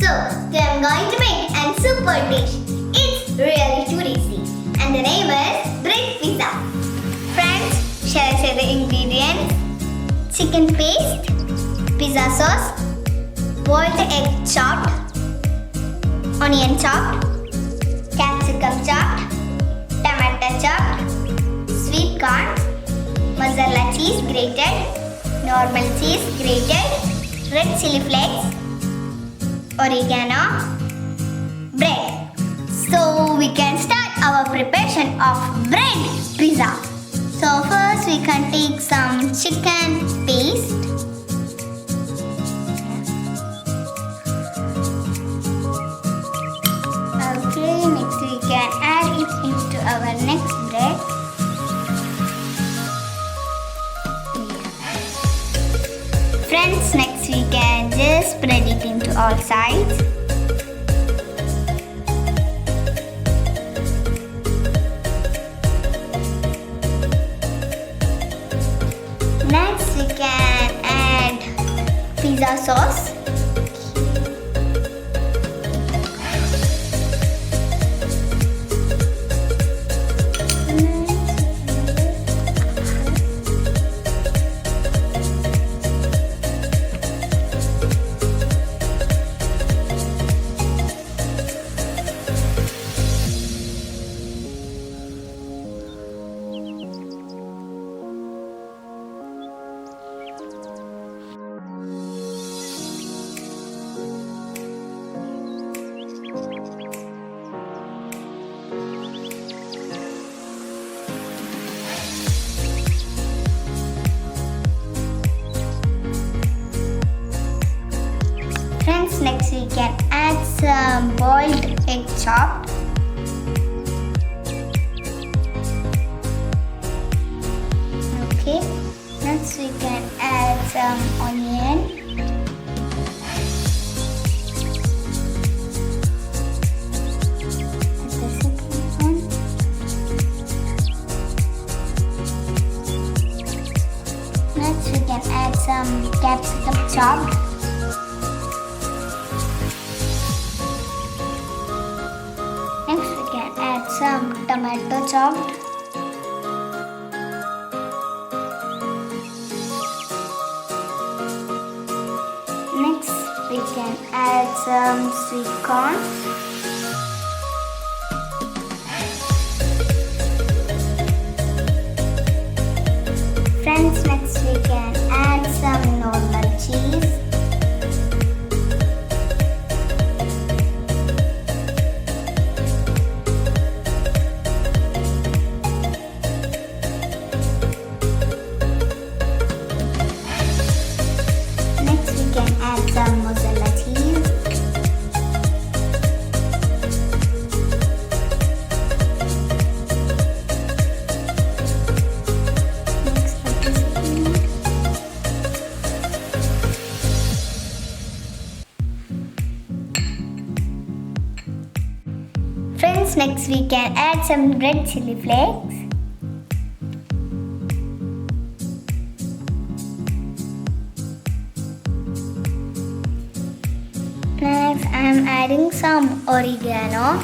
So, today I'm going to make a super dish. It's really too tasty. And the name is bread pizza. Friends, shall I say the ingredients? Chicken paste, pizza sauce, boiled egg chopped, onion chopped, capsicum chopped, tomato chopped, sweet corn, mozzarella cheese grated, normal cheese grated, red chili flakes, oregano, bread. So we can start our preparation of bread pizza. So first we can take some chicken paste. Okay, next we can add it into our next bread. Friends, next we can just spread it into all sides. Next we can add pizza sauce. Friends, next we can add some boiled egg chopped. Okay, next we can add some onion. The second one. Next we can add some capsicum chopped. Add some tomato chopped. Next we can add some sweet corn. Friends, next we can add some normal cheese. Add some mozzarella cheese. Next, friends, next we can add some red chili flakes. Next, I am adding some oregano.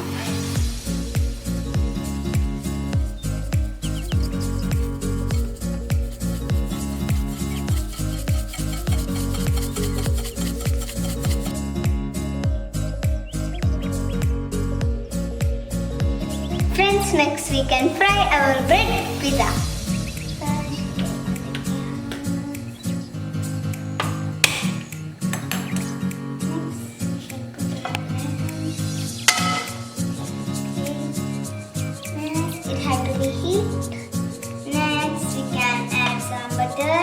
Friends, next we can fry our bread pizza. Next, we can add some butter.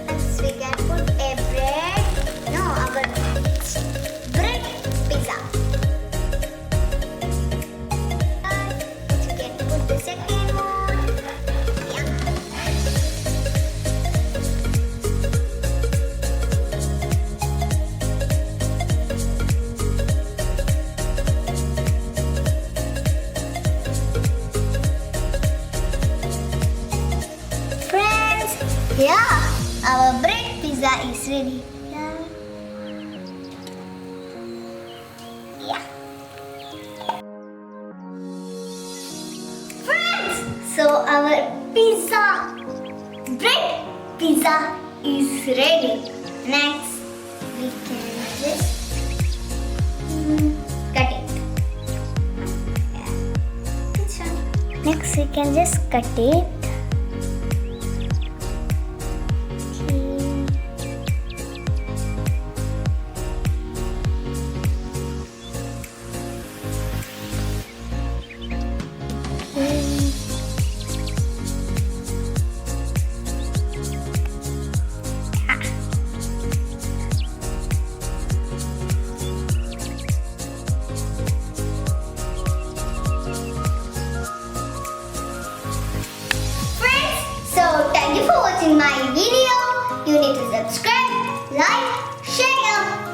Next, we can put a bread. No, our bread pizza. ready. Yeah. Friends, so our bread pizza is ready. Next, we can just cut it. Yeah. Next, we can just cut it. Thank you for watching my video. You need to subscribe, like, share.